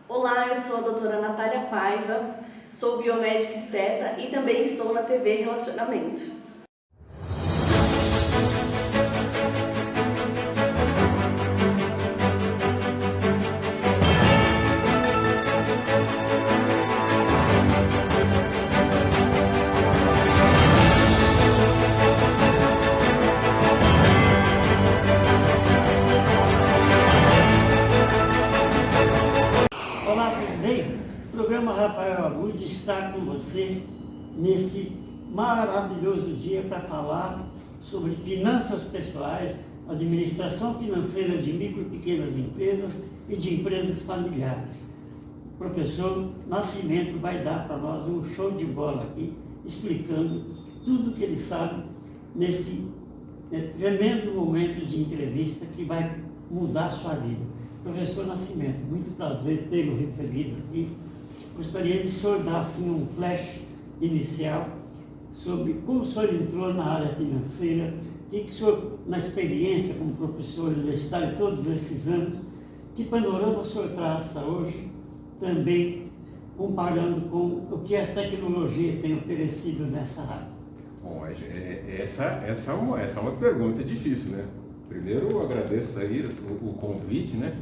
Olá, eu sou a doutora Natália Paiva, sou biomédica esteta e também estou na TV Relacionamento. Olá, tudo bem? O programa Rafael Abud está com você nesse maravilhoso dia para falar sobre finanças pessoais, administração financeira de micro e pequenas empresas e de empresas familiares. O professor Nascimento vai dar para nós um show de bola aqui, explicando tudo o que ele sabe nesse tremendo momento de entrevista que vai mudar a sua vida. Professor Nascimento, muito prazer tê-lo recebido aqui. Gostaria de o senhor dar assim, um flash inicial sobre como o senhor entrou na área financeira, o que o senhor, na experiência como professor universitário todos esses anos, que panorama o senhor traça hoje, também comparando com o que a tecnologia tem oferecido nessa área? Bom, essa é uma pergunta difícil, né? Primeiro, eu agradeço aí o convite, né?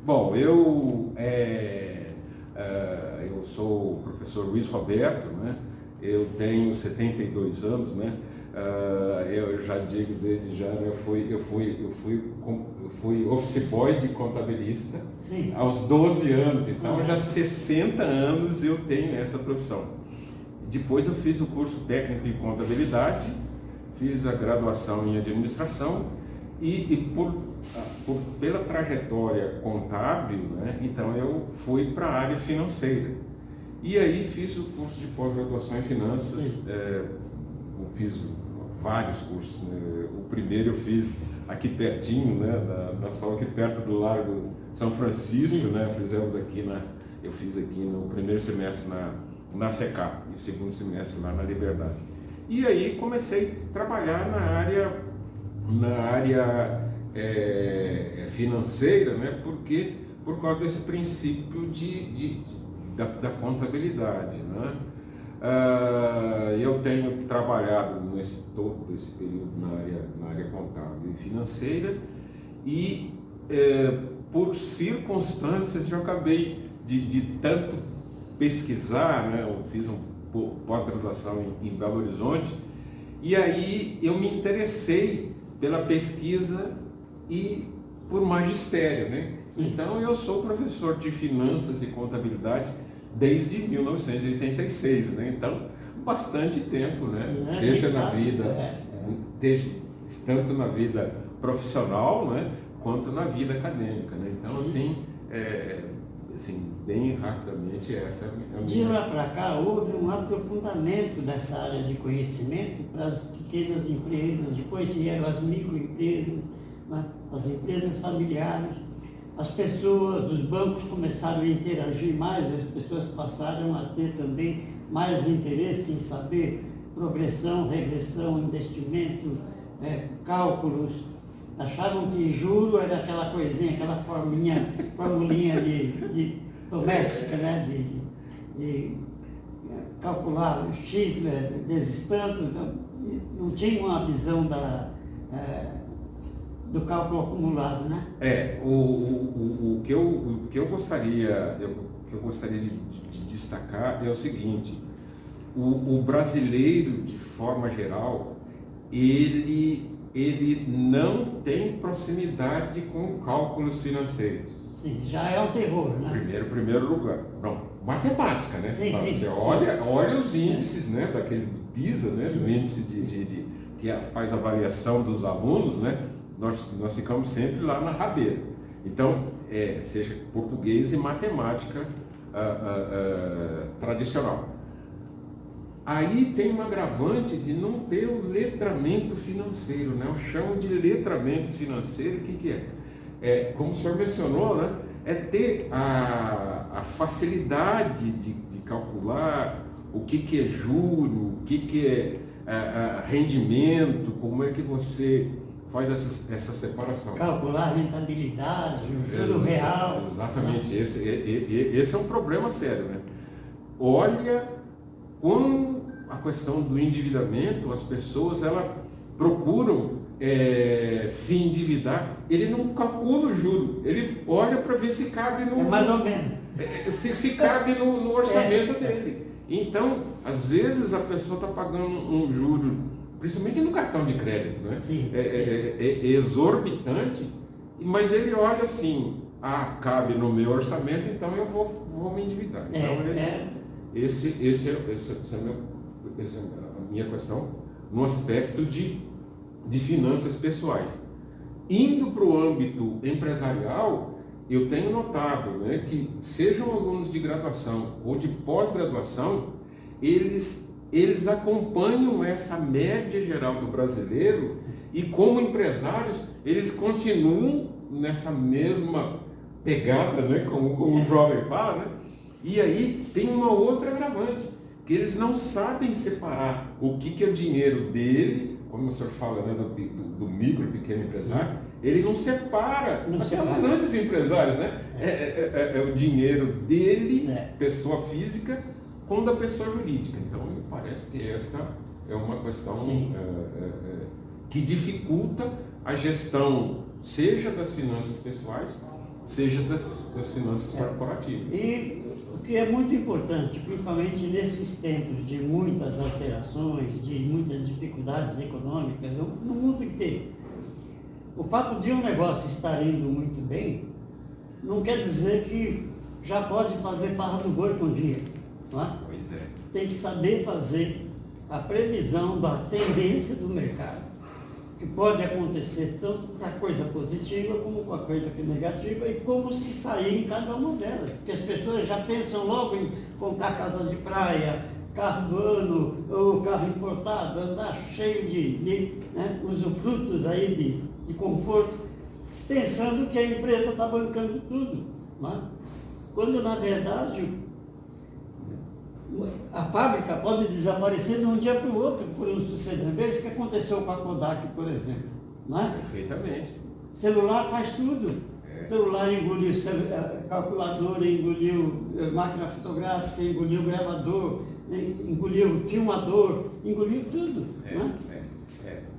Bom, eu sou o professor Luiz Roberto, né? Eu tenho 72 anos, né? Eu já digo desde já, né? Eu fui office boy de contabilista. Sim. Aos 12 anos, então já 60 anos eu tenho essa profissão. Depois eu fiz o curso técnico em contabilidade, fiz a graduação em administração e pela trajetória contábil, né, então eu fui para a área financeira. E aí fiz o curso de pós-graduação em finanças, eu fiz vários cursos, né? O primeiro eu fiz aqui pertinho, né, só aqui perto do Largo São Francisco, né, eu fiz aqui no primeiro semestre na FECAP e o segundo semestre lá na Liberdade. E aí comecei a trabalhar na área financeira, né? Porque por causa desse princípio da contabilidade, né? Eu tenho trabalhado todo esse período na área contábil e financeira e por circunstâncias eu acabei de tanto pesquisar, né? Eu fiz pós-graduação em Belo Horizonte e aí eu me interessei pela pesquisa e por magistério, né? Então eu sou professor de finanças e contabilidade desde 1986, né? Então bastante tempo, né? Seja na vida, tanto na vida profissional, né? Quanto na vida acadêmica, né? Então assim, bem rapidamente essa é a minha... De lá para cá houve um aprofundamento dessa área de conhecimento para as pequenas empresas, depois vieram as microempresas, né? As empresas familiares, as pessoas, os bancos começaram a interagir mais, as pessoas passaram a ter também mais interesse em saber progressão, regressão, investimento, cálculos. Achavam que juro era aquela coisinha, aquela formulinha de doméstica, né? de calcular o X vezes tanto, então, não tinha uma visão do cálculo acumulado, né? O que eu gostaria de destacar é o seguinte: o brasileiro, de forma geral, ele não tem proximidade com cálculos financeiros. Sim, já é um terror, né? Primeiro lugar. Não, matemática, né? Sim, Você olha os índices, né? Daquele PISA, né? Do índice que faz a avaliação dos alunos, né? Nós ficamos sempre lá na rabeira. Então, seja português e matemática tradicional. Aí tem um agravante de não ter o letramento financeiro, né? Eu chamo de letramento financeiro, o que é? Como o senhor mencionou, né? É ter a facilidade de calcular o que é juro, o que é rendimento, como é que você faz essa separação. Calcular a rentabilidade, o juro real. Exatamente, esse é um problema sério, né? Olha, com a questão do endividamento, as pessoas elas procuram se endividar, ele não calcula o juro, ele olha para ver se cabe no... É mais ou menos. Se cabe no orçamento dele. Então, às vezes a pessoa está pagando um juro, principalmente no cartão de crédito, né? Sim. É exorbitante, mas ele olha assim, cabe no meu orçamento, então eu vou me endividar. Então, essa é a minha questão no aspecto de finanças pessoais. Indo para o âmbito empresarial, eu tenho notado, né, que sejam alunos de graduação ou de pós-graduação, eles acompanham essa média geral do brasileiro e, como empresários, eles continuam nessa mesma pegada, né, como o jovem fala, né? E aí tem uma outra agravante, que eles não sabem separar o que é o dinheiro dele, como o senhor fala, né, do micro e pequeno empresário, ele não separa, até os grandes empresários, né? É o dinheiro dele, pessoa física, com da pessoa jurídica. Então, me parece que esta é uma questão que dificulta a gestão, seja das finanças pessoais, seja das finanças corporativas. E o que é muito importante, principalmente nesses tempos de muitas alterações, de muitas dificuldades econômicas no mundo inteiro, o fato de um negócio estar indo muito bem não quer dizer que já pode fazer farra do boi com dinheiro, não é? Pois é. Tem que saber fazer a previsão da tendência do mercado, que pode acontecer tanto para coisa positiva como para coisa negativa, e como se sair em cada uma delas. Porque as pessoas já pensam logo em comprar casa de praia, carro do ano, ou carro importado, andar cheio de usufrutos aí de conforto, pensando que a empresa está bancando tudo, não é? Quando na verdade a fábrica pode desaparecer de um dia para o outro por um sucedâneo. Veja o que aconteceu com a Kodak, por exemplo, não é? Perfeitamente. Celular faz tudo. Celular engoliu calculadora, engoliu máquina fotográfica, engoliu gravador, engoliu filmador, engoliu tudo. Né?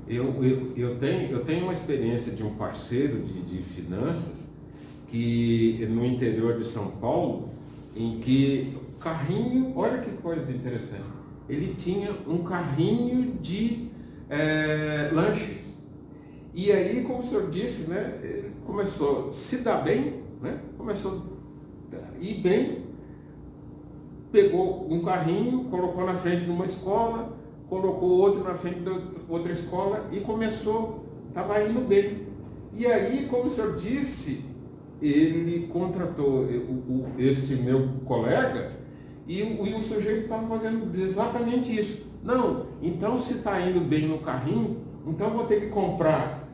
Eu tenho uma experiência de um parceiro de finanças que no interior de São Paulo, em que o carrinho, olha que coisa interessante, ele tinha um carrinho de lanches. E aí, como o senhor disse, né, ele começou a se dar bem, né, começou a ir bem, pegou um carrinho, colocou na frente de uma escola, colocou outro na frente de outra escola e começou, estava indo bem. E aí, como o senhor disse, ele contratou esse meu colega e o sujeito estava fazendo exatamente isso. Não, então se está indo bem no carrinho, então vou ter que comprar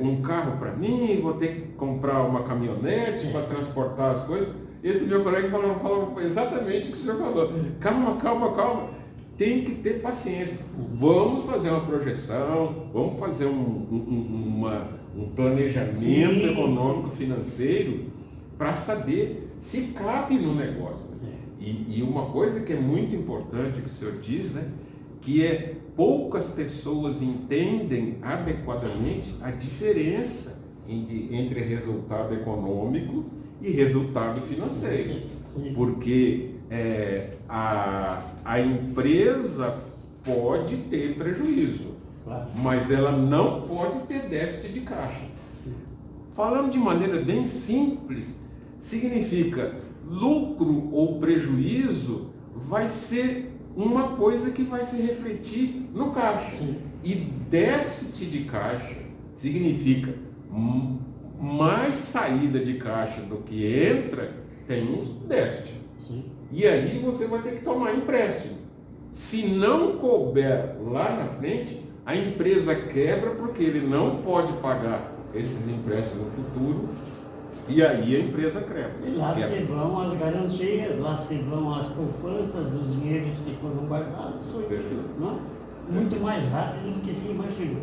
um carro para mim, vou ter que comprar uma caminhonete para transportar as coisas. Esse meu colega falou exatamente o que o senhor falou. Calma. Tem que ter paciência. Vamos fazer uma projeção, vamos fazer um planejamento econômico, financeiro, para saber se cabe no negócio. E uma coisa que é muito importante que o senhor diz, né, que poucas pessoas entendem adequadamente a diferença entre resultado econômico e resultado financeiro. Porque a empresa pode ter prejuízo, mas ela não pode ter déficit de caixa. Falando de maneira bem simples, significa lucro ou prejuízo vai ser uma coisa que vai se refletir no caixa. E déficit de caixa significa mais saída de caixa do que entra, tem um déficit. E aí você vai ter que tomar empréstimo. Se não couber lá na frente, a empresa quebra porque ele não pode pagar esses empréstimos no futuro, e aí a empresa quebra. E lá se vão as garantias, lá se vão as poupanças, os dinheiros que foram guardados, foi tudo, não é? Muito mais rápido do que se imaginou.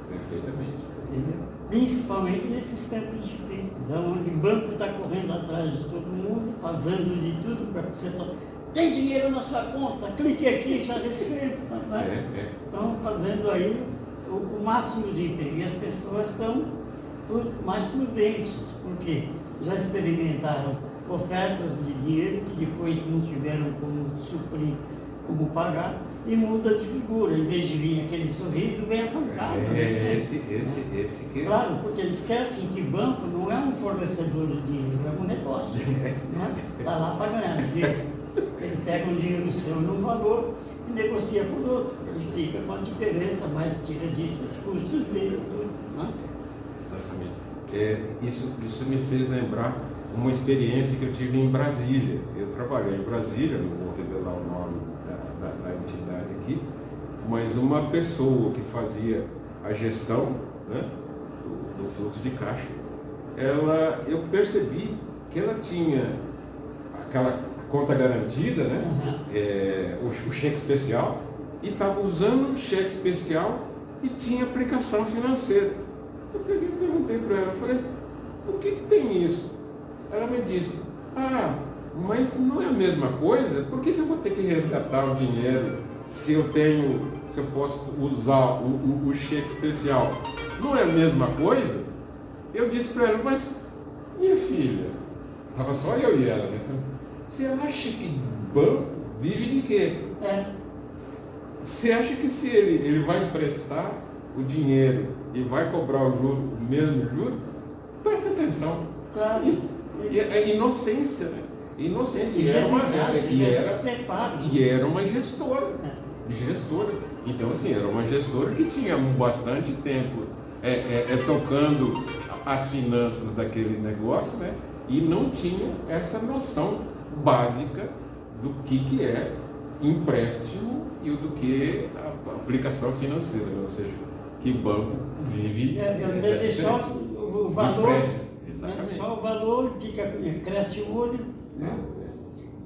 Perfeitamente. Entendeu? Principalmente nesses tempos difíceis, onde o banco está correndo atrás de todo mundo, fazendo de tudo para você falar, tem dinheiro na sua conta, clique aqui, já recebo. Né? Estão fazendo aí o máximo de emprego. E as pessoas estão mais prudentes, porque já experimentaram ofertas de dinheiro que depois não tiveram como suprir, como pagar, e muda de figura. Em vez de vir aquele sorriso, vem a pancada. Esse que... Claro, porque eles esquecem que banco não é um fornecedor de dinheiro, é um negócio. Está lá para ganhar dinheiro. Ele pega um dinheiro seu num valor e negocia por outro. Ele fica com a diferença, mas tira disso os custos dele. Né? Exatamente. Isso me fez lembrar uma experiência que eu tive em Brasília. Eu trabalhei em Brasília, não vou revelar o nome da entidade aqui, mas uma pessoa que fazia a gestão, né, do fluxo de caixa, eu percebi que ela tinha aquela conta garantida, né, o cheque especial, e estava usando o cheque especial e tinha aplicação financeira. Eu perguntei para ela, falei, por que tem isso? Ela me disse, mas não é a mesma coisa? Por que eu vou ter que resgatar o dinheiro se eu posso usar o cheque especial? Não é a mesma coisa? Eu disse para ela, mas minha filha, estava só eu e ela, né? Você acha que banco vive de quê? Você acha que se ele vai emprestar o dinheiro e vai cobrar o mesmo juro? Presta atenção. Claro. É inocência, né? Inocência. E era uma gestora. Então, assim, era uma gestora que tinha bastante tempo tocando as finanças daquele negócio, né? E não tinha essa noção básica do que é empréstimo e do que a aplicação financeira, né? Ou seja, que o banco vive só o valor, exatamente. Só o valor, cresce o olho, né?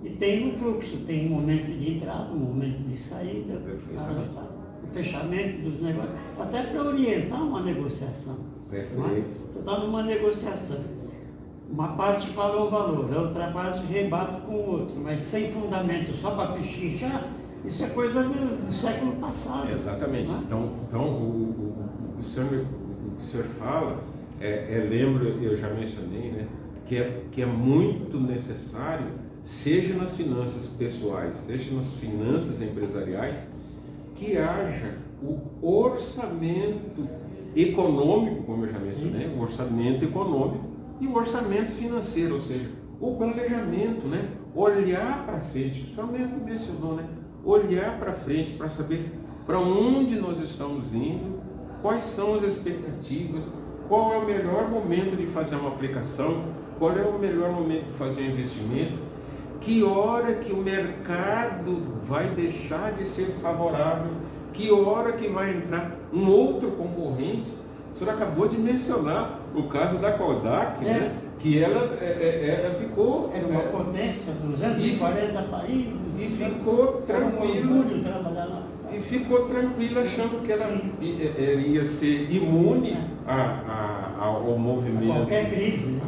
E tem um fluxo, tem um momento de entrada, um momento de saída, o fechamento dos negócios, até para orientar uma negociação. Você está numa negociação. Uma parte fala o valor, a outra parte rebate com o outro, mas sem fundamento, só para pechinchar, isso é coisa do século passado. Exatamente. Né? Então o que o senhor fala, lembro, eu já mencionei, né, que é muito necessário, seja nas finanças pessoais, seja nas finanças empresariais, que haja o orçamento econômico, como eu já mencionei, o orçamento econômico, e o orçamento financeiro, ou seja, o planejamento, né? Olhar para frente, o senhor mesmo mencionou, né? Olhar para frente para saber para onde nós estamos indo, quais são as expectativas, qual é o melhor momento de fazer uma aplicação, qual é o melhor momento de fazer um investimento, que hora que o mercado vai deixar de ser favorável, que hora que vai entrar um outro concorrente. O senhor acabou de mencionar o caso da Kodak, né? Que ela ficou... Era uma potência, 240 países. E ficou tranquila. E ficou tranquila achando que ela ia ser imune ao movimento... A qualquer crise.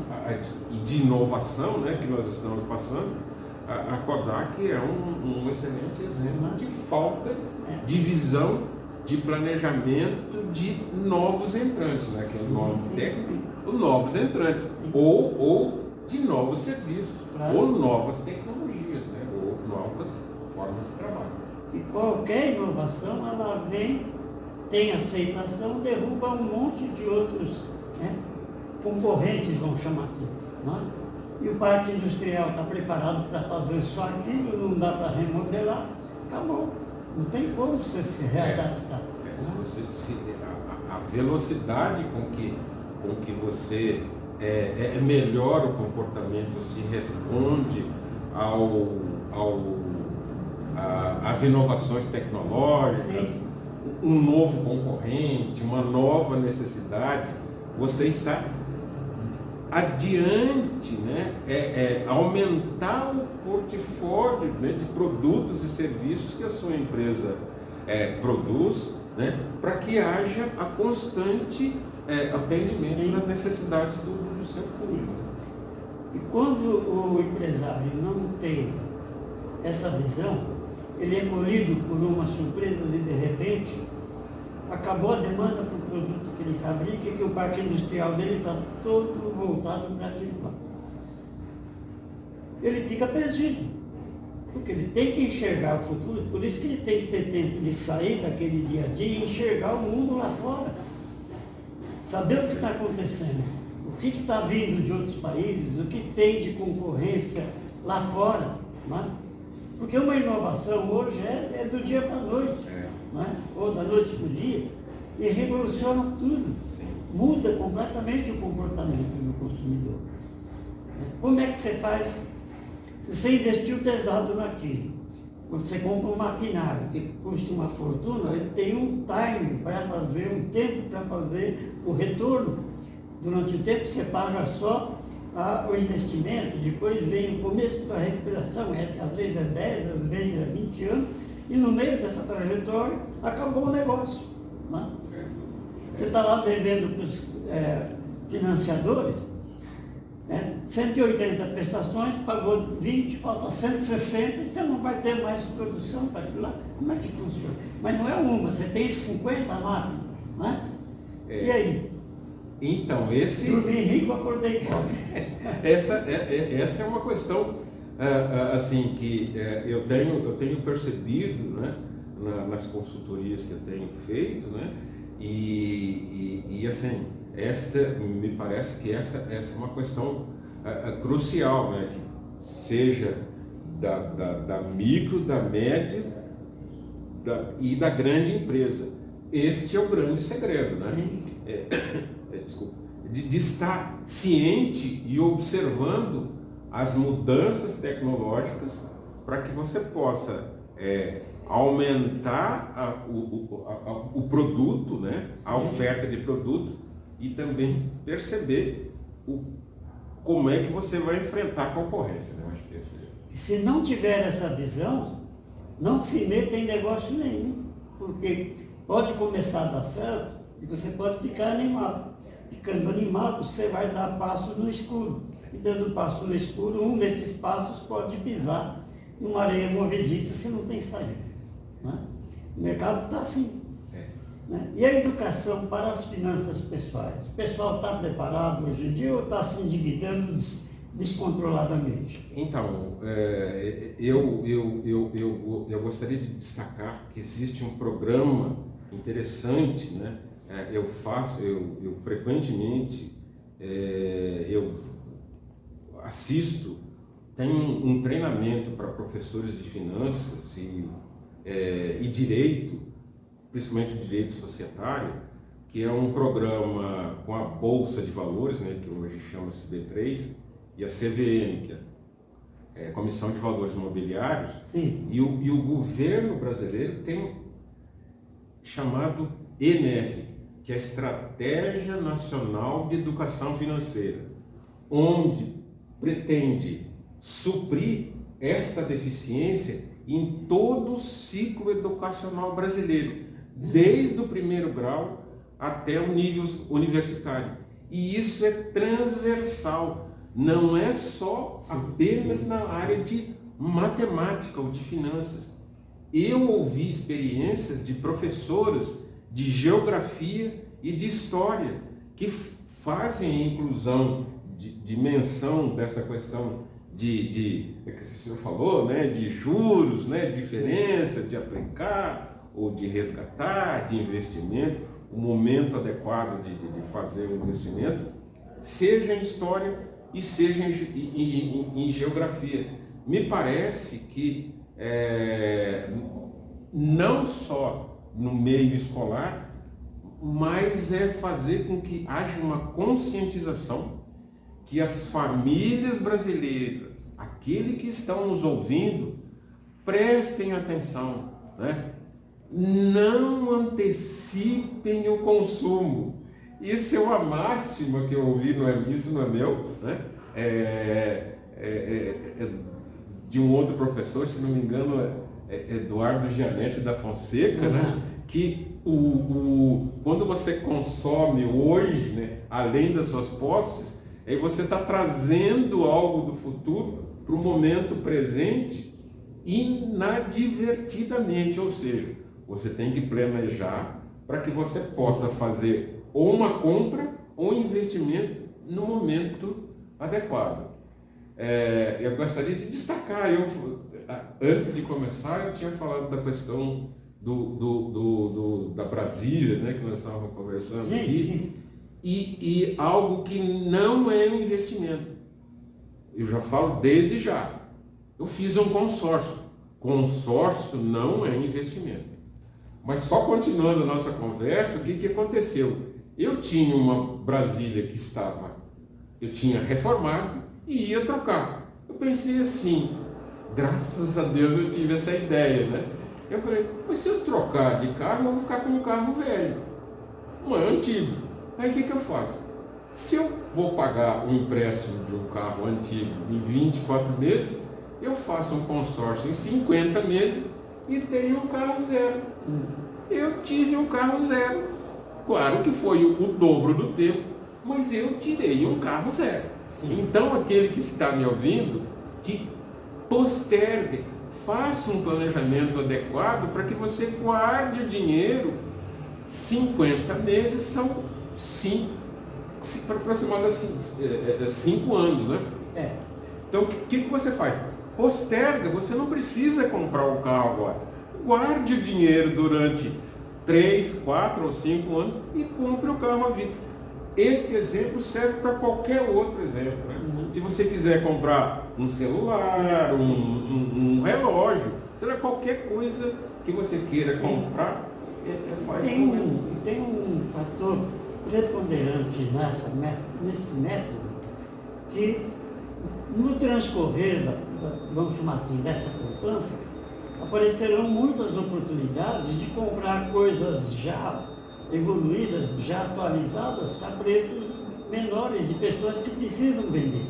De inovação, né, que nós estamos passando. A Kodak é um excelente exemplo de falta de visão, de planejamento de novos entrantes, né? Que é o nome técnico, os novos entrantes, ou de novos serviços, ou novas tecnologias, né? Ou novas formas de trabalho. E qualquer inovação, ela vem, tem aceitação, derruba um monte de outros, né, concorrentes, vamos chamar assim. Não é? E o parque industrial está preparado para fazer só aquilo, não dá para remodelar, acabou. Não tem como você se readaptar. A velocidade com que você melhora o comportamento, se responde às inovações tecnológicas, um novo concorrente, uma nova necessidade, você está adiante, né? Aumentar o portfólio, né, de produtos e serviços que a sua empresa produz, né, para que haja a constante atendimento às necessidades do seu público. E quando o empresário não tem essa visão, ele é colhido por uma surpresa e de repente acabou a demanda para o produto que ele fabrica e que o parque industrial dele está todo voltado para aquilo lá. Ele fica perdido, porque ele tem que enxergar o futuro, por isso que ele tem que ter tempo de sair daquele dia a dia e enxergar o mundo lá fora. Saber o que está acontecendo, o que está vindo de outros países, o que tem de concorrência lá fora. Não é? Porque uma inovação hoje é do dia para a noite, não é? Ou da noite para o dia, e revoluciona tudo. Sim. Muda completamente o comportamento do consumidor. Como é que você faz? Se você investiu pesado naquilo, quando você compra um maquinário que custa uma fortuna, ele tem um time para fazer, um tempo para fazer o retorno. Durante o tempo você paga só o investimento, depois vem o começo da recuperação, às vezes é 10, às vezes é 20 anos, e no meio dessa trajetória acabou o negócio. Né? Você está lá devendo para os financiadores, 180 prestações, pagou 20, falta 160, você não vai ter mais produção para aquilo lá. Como é que funciona? Mas não é uma, você tem 50 máquinas, né? E aí? Então, dormi rico, acordei pobre. Essa é uma questão assim, que eu tenho percebido, né, nas consultorias que eu tenho feito, né, e assim, me parece que essa é uma questão crucial, né, que seja da micro, da média e da grande empresa. Este é o grande segredo, né? Desculpa, de estar ciente e observando as mudanças tecnológicas para que você possa aumentar o produto, né? A oferta de produto, e também perceber como é que você vai enfrentar a concorrência, né? Eu acho que se não tiver essa visão, não se meta em negócio nenhum, porque pode começar a dar certo e você pode ficar animado. Ficando animado, você vai dar passos no escuro. E dando passo no escuro, um desses passos pode pisar numa areia movediça se não tem saída. Né? O mercado está assim. Né? E a educação para as finanças pessoais? O pessoal está preparado hoje em dia ou está se endividando descontroladamente? Então, eu gostaria de destacar que existe um programa interessante, né? Eu frequentemente eu assisto, tem um treinamento para professores de finanças e direito, principalmente direito societário, que é um programa com a Bolsa de Valores, né, que hoje chama-se B3, e a CVM, que é a Comissão de Valores Imobiliários. Sim. E o governo brasileiro tem chamado ENEF, que é a Estratégia Nacional de Educação Financeira, onde pretende suprir esta deficiência em todo o ciclo educacional brasileiro, desde o primeiro grau até o nível universitário. E isso é transversal, não é só apenas na área de matemática ou de finanças. Eu ouvi experiências de professoras de geografia e de história que fazem a inclusão de menção dessa questão que o senhor falou, né, de juros, né, diferença de aplicar ou de resgatar, de investimento, o momento adequado de fazer o investimento, seja em história e seja em geografia. Me parece que não só no meio escolar, mas é fazer com que haja uma conscientização que as famílias brasileiras, aqueles que estão nos ouvindo, prestem atenção, né? Não antecipem o consumo. Isso é uma máxima que eu ouvi, isso não é meu, né? De um outro professor, se não me engano, Eduardo Gianetti da Fonseca, né? que quando você consome hoje, né, além das suas posses, aí você está trazendo algo do futuro para o momento presente inadvertidamente, ou seja, você tem que planejar para que você possa fazer ou uma compra ou um investimento no momento adequado. Eu gostaria de destacar, antes de começar, eu tinha falado da questão da Brasília, né, que nós estávamos conversando aqui, e algo que não é um investimento. Eu já falo desde já. Eu fiz um consórcio. Consórcio não é investimento. Mas só continuando a nossa conversa, o que aconteceu? Eu tinha uma Brasília que eu tinha reformado e ia trocar. Eu pensei assim, graças a Deus eu tive essa ideia, né? Eu falei, mas se eu trocar de carro, eu vou ficar com um carro velho, um antigo. Aí o que eu faço? Se eu vou pagar um empréstimo de um carro antigo em 24 meses, eu faço um consórcio em 50 meses e tenho um carro zero. Eu tive um carro zero. Claro que foi o dobro do tempo, mas eu tirei um carro zero. Então aquele que está me ouvindo, que postergue, faça um planejamento adequado para que você guarde o dinheiro. 50 meses são aproximadamente 5 anos, né? Então o que você faz? Posterga, você não precisa comprar o carro agora. Guarde o dinheiro durante 3, 4 ou 5 anos e compre o carro à vista. Este exemplo serve para qualquer outro exemplo, né? Se você quiser comprar um celular, um relógio, será qualquer coisa que você queira comprar, faz tem um fator preponderante nesse método, que no transcorrer, vamos chamar assim, dessa poupança, aparecerão muitas oportunidades de comprar coisas já evoluídas, já atualizadas, a preços menores de pessoas que precisam vender.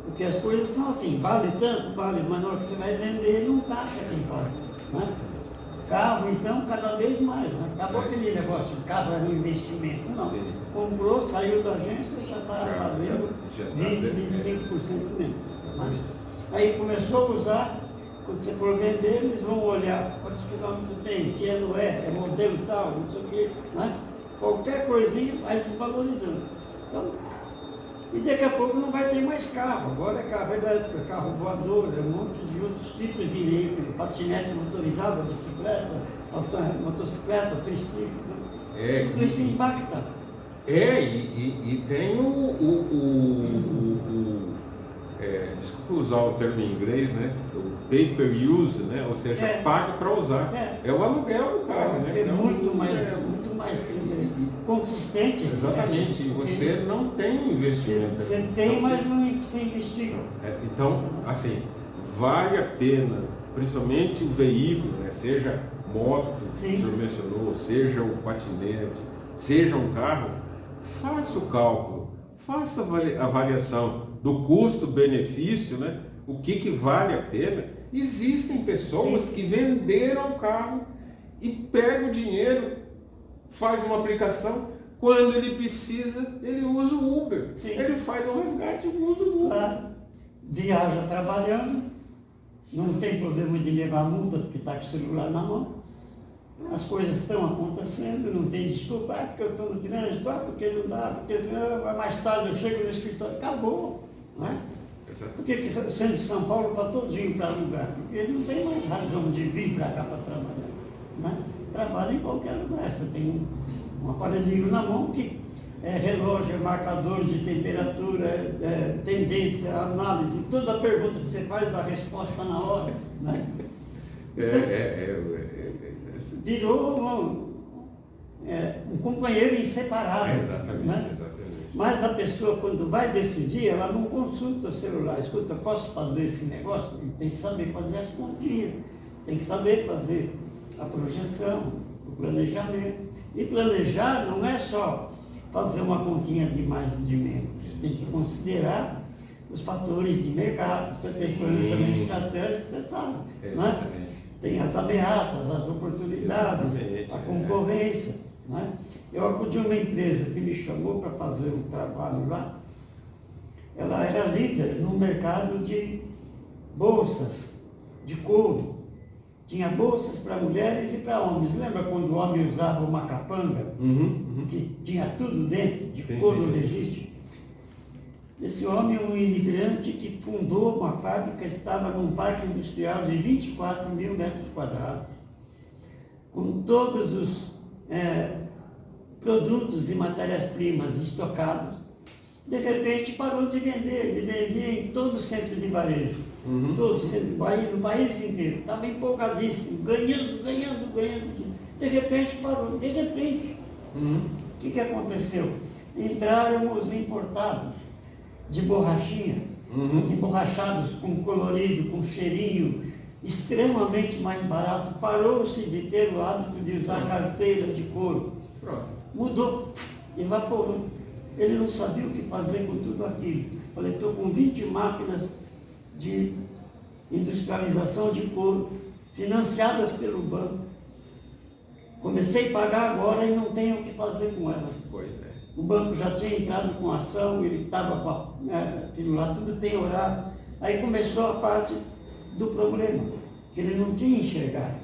Porque as coisas são assim, vale tanto, vale, mas na hora que você vai vender, não taxa quem paga, né? Carro, então, cada vez mais, né? Acabou aquele negócio, o carro era um investimento. Não, comprou, saiu da agência, já está valendo 20, 25% menos. Né? Aí começou a usar, quando você for vender, eles vão olhar quantos quilômetros tem, que ano é modelo tal, não sei o quê, né? Qualquer coisinha vai desvalorizando. Então, e daqui a pouco não vai ter mais carro, agora é carro elétrico, carro voador, um monte de outros tipos de veículo, patinete motorizado, bicicleta, motocicleta, triciclo. Tudo isso impacta. E tem desculpa usar o termo em inglês, né? O pay-per-use, né? Ou seja, paga para usar. É o aluguel do carro, né? É então, muito mais consistente. Exatamente, e você não tem investimento. Você tem, mas não se investir. Então, assim, vale a pena, principalmente o veículo, né? Seja moto, que o senhor mencionou, seja o patinete, seja um carro, faça o cálculo, faça a avaliação do custo-benefício, né? O que vale a pena. Existem pessoas que venderam o carro e pegam o dinheiro, faz uma aplicação, quando ele precisa, ele usa o Uber. Ele faz um resgate e usa o Uber. Viaja trabalhando, não tem problema de levar multa porque está com o celular na mão. As coisas estão acontecendo, não tem desculpa, porque eu estou no trânsito, porque não dá, porque mais tarde eu chego no escritório, acabou. Né? Por que o centro de São Paulo está todinho para alugar? Porque ele não tem mais razão de vir para cá para trabalhar. Né? Trabalha em qualquer lugar. Você tem um aparelhinho na mão que é relógio, é marcador de temperatura, tendência, análise, toda a pergunta que você faz dá resposta na hora. Né? Então, virou um companheiro inseparável. Exatamente, né? exatamente. Mas a pessoa, quando vai decidir, ela não consulta o celular. Escuta, posso fazer esse negócio? Tem que saber fazer as continhas, tem que saber fazer a projeção, o planejamento. E planejar não é só fazer uma continha de mais e de menos. Tem que considerar os fatores de mercado. Você fez planejamento estratégico, você sabe. Né? tem as ameaças, as oportunidades, a concorrência. Né? Eu acudi a uma empresa que me chamou para fazer um trabalho lá. Ela era líder no mercado de bolsas de couro. Tinha bolsas para mulheres e para homens. Lembra quando o homem usava uma capanga, que tinha tudo dentro, de couro legítimo? Esse homem, um imigrante que fundou uma fábrica, estava num parque industrial de 24 mil metros quadrados, com todos os produtos e matérias-primas estocados. De repente parou de vender, ele vendia em todo o centro de varejo, todo o centro de varejo, no país inteiro, estava empolgadíssimo, ganhando. De repente parou, de repente. O que aconteceu? Entraram os importados de borrachinha, os emborrachados com colorido, com cheirinho, extremamente mais barato. Parou-se de ter o hábito de usar carteira de couro. Mudou, evaporou. Ele não sabia o que fazer com tudo aquilo. Falei, estou com 20 máquinas de industrialização de couro, financiadas pelo banco. Comecei a pagar agora e não tenho o que fazer com elas. O banco já tinha entrado com ação, ele estava com aquilo lá, tudo tem horário. Aí começou a parte do problema, que ele não tinha enxergado.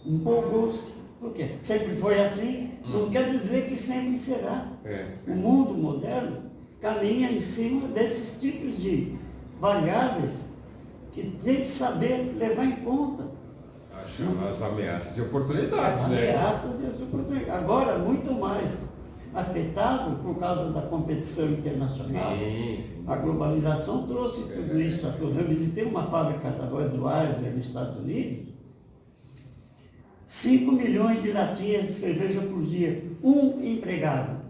Empolgou-se. Por quê? Sempre foi assim, não quer dizer que sempre será. O mundo moderno caminha em cima desses tipos de variáveis que tem que saber levar em conta. As ameaças e oportunidades, as ameaças e as oportunidades. Agora, muito mais afetado por causa da competição internacional. A globalização trouxe tudo isso à tona. Eu visitei uma fábrica da Budweiser nos Estados Unidos, 5 milhões de latinhas de cerveja por dia, um empregado.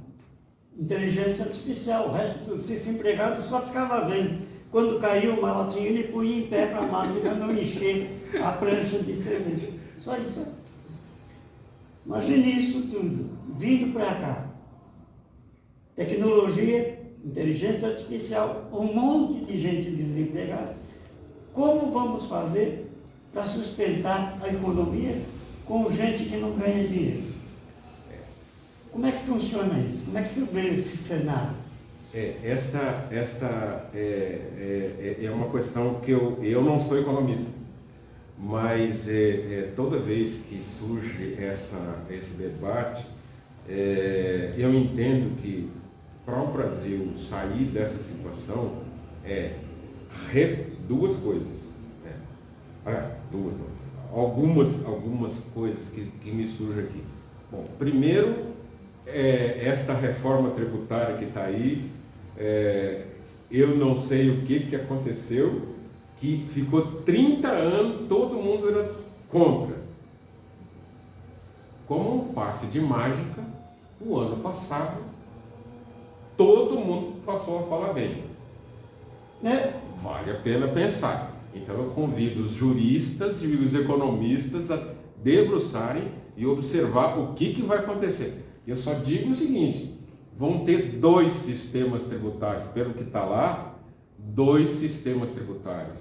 Inteligência artificial, o resto tudo. Esse empregado só ficava vendo. Quando caiu uma latinha, ele punha em pé para a máquina não encher a prancha de cerveja. Só isso. Imagine isso tudo, vindo para cá. Tecnologia, inteligência artificial, um monte de gente desempregada. Como vamos fazer para sustentar a economia com gente que não ganha dinheiro? Como é que funciona isso? Como é que você vê esse cenário? Esta é uma questão que eu não sou economista, mas toda vez que surge esse debate, eu entendo que para o Brasil sair dessa situação duas coisas. Duas não. Algumas coisas que me surgem aqui. Bom, primeiro, esta reforma tributária que está aí, eu não sei o que aconteceu, que ficou 30 anos, todo mundo era contra. Como um passe de mágica, o ano passado, todo mundo passou a falar bem. Vale a pena pensar. Então eu convido os juristas e os economistas a debruçarem e observar o que vai acontecer. Eu só digo o seguinte, vão ter 2 sistemas tributários, pelo que está lá, 2 sistemas tributários.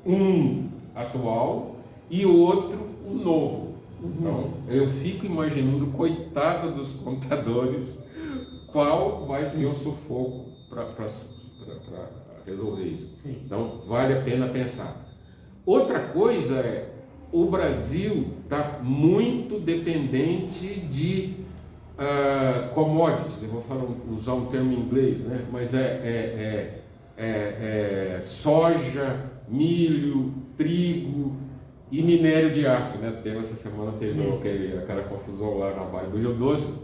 Um atual e outro o novo. Então, eu fico imaginando, coitado dos contadores, qual vai ser o sufoco para resolver isso. Sim. Então, vale a pena pensar. Outra coisa o Brasil está muito dependente de commodities, eu vou usar um termo em inglês, né? Mas soja, milho, trigo e minério de aço, né? Até essa semana teve aquela confusão lá na Vale do Rio Doce.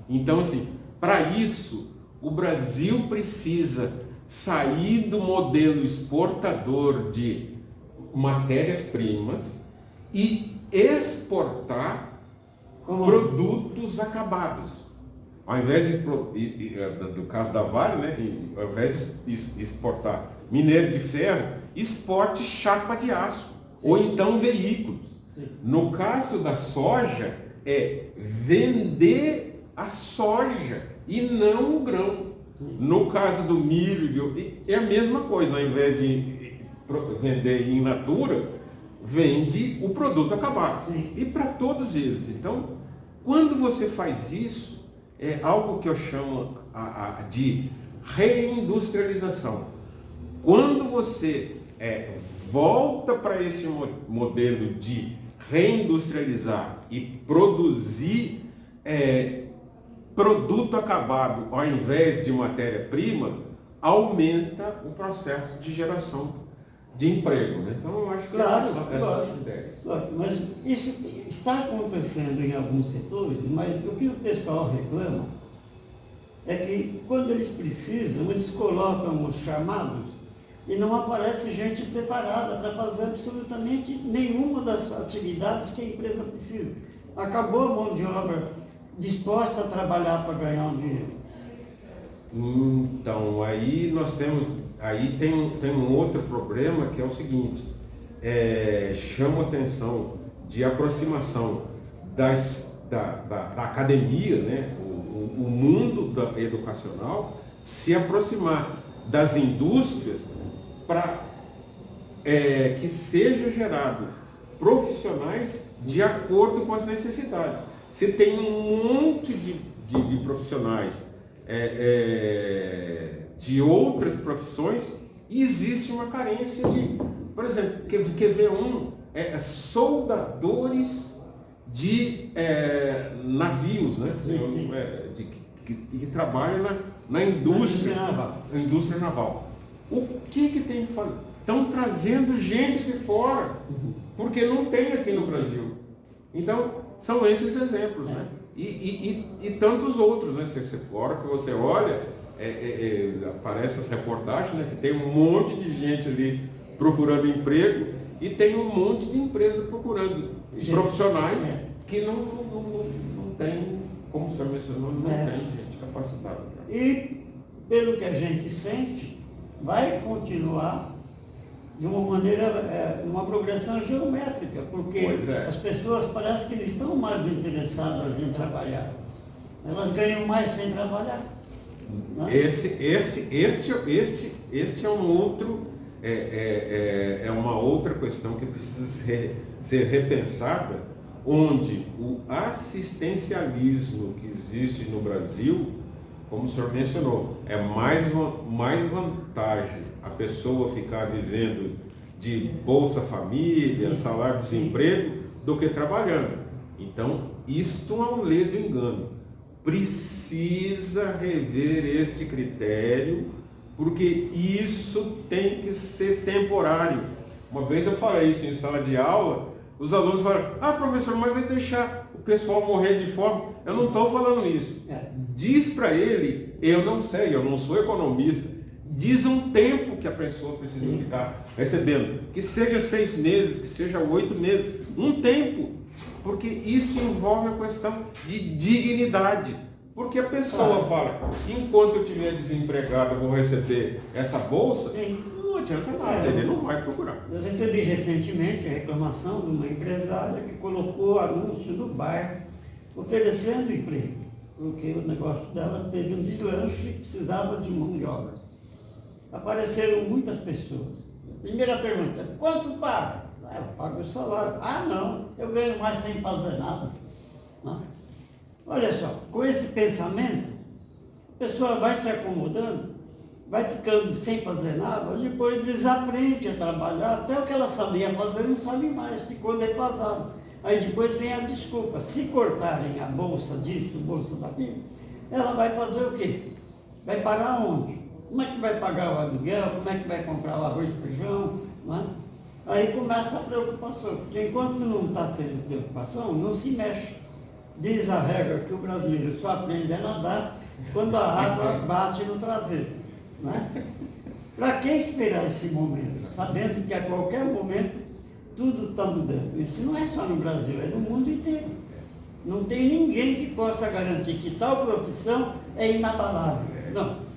Então, assim, para isso, o Brasil precisa sair do modelo exportador de matérias-primas e exportar produtos acabados. Ao invés do caso da Vale, né, ao invés de exportar minério de ferro, exporte chapa de aço. Sim. Ou então veículos. Sim. No caso da soja, vender a soja e não o grão. Sim. No caso do milho, é a mesma coisa. Ao invés de vender in natura, vende o produto acabado. Sim. E para todos eles. Então, quando você faz isso, é algo que eu chamo de reindustrialização. Quando você volta para esse modelo de reindustrializar e produzir produto acabado ao invés de matéria-prima, aumenta o processo de geração de emprego. Né? Então, eu acho que essas são essas ideias. Claro, mas isso está acontecendo em alguns setores, mas o que o pessoal reclama é que quando eles precisam, eles colocam os chamados e não aparece gente preparada para fazer absolutamente nenhuma das atividades que a empresa precisa. Acabou a mão de obra disposta a trabalhar para ganhar um dinheiro. Então, aí nós temos, tem um outro problema que é o seguinte, chama a atenção de aproximação da academia, né? O mundo educacional se aproximar das indústrias para que seja gerado profissionais de acordo com as necessidades. Você tem um monte de profissionais de outras profissões e existe uma carência de, por exemplo, quer ver soldadores de navios, né? Sim. Que trabalham na indústria naval. O que tem que fazer? Estão trazendo gente de fora, porque não tem aqui no Brasil. Então, são esses exemplos, né? E tantos outros, né? A hora que você olha, aparece as reportagens, né? Que tem um monte de gente ali procurando emprego e tem um monte de empresas procurando profissionais que não tem, como o senhor mencionou, não tem gente capacitada. E, pelo que a gente sente, vai continuar de uma maneira, uma progressão geométrica, porque as pessoas parecem que não estão mais interessadas em trabalhar. Elas ganham mais sem trabalhar. Né? Este é um outro, uma outra questão que precisa ser repensada, onde o assistencialismo que existe no Brasil, como o senhor mencionou, é mais vantagem a pessoa ficar vivendo de Bolsa Família, salário-desemprego, do que trabalhando. Então, isto é um ledo engano. Precisa rever este critério, porque isso tem que ser temporário. Uma vez eu falei isso em sala de aula, os alunos falaram, professor, mas vai deixar o pessoal morrer de fome? Eu não estou falando isso. Diz para ele, eu não sei, eu não sou economista, diz um tempo que a pessoa precisa ficar recebendo, que seja 6 meses, que seja 8 meses, um tempo, porque isso envolve a questão de dignidade. Porque a pessoa fala, enquanto eu estiver desempregado, eu vou receber essa bolsa, não adianta nada, ele não vai procurar. Eu recebi recentemente a reclamação de uma empresária que colocou anúncio no bar oferecendo emprego, porque o negócio dela teve um deslanche e precisava de mão de obra. Apareceram muitas pessoas. Primeira pergunta, quanto paga? Eu pago o salário. Não, eu ganho mais sem fazer nada. Não. Olha só, com esse pensamento, a pessoa vai se acomodando, vai ficando sem fazer nada, depois desaprende a trabalhar, até o que ela sabia fazer não sabe mais, ficou defasado. Aí depois vem a desculpa, se cortarem a bolsa disso, bolsa daquilo, ela vai fazer o quê? Vai pagar onde? Como é que vai pagar o aluguel? Como é que vai comprar o arroz e feijão? Não é? Aí começa a preocupação, porque enquanto não está tendo preocupação, não se mexe. Diz a regra que o brasileiro só aprende a nadar quando a água bate no traseiro. Né? Para que esperar esse momento? Sabendo que a qualquer momento tudo está mudando. Isso não é só no Brasil, é no mundo inteiro. Não tem ninguém que possa garantir que tal profissão é inabalável. Não.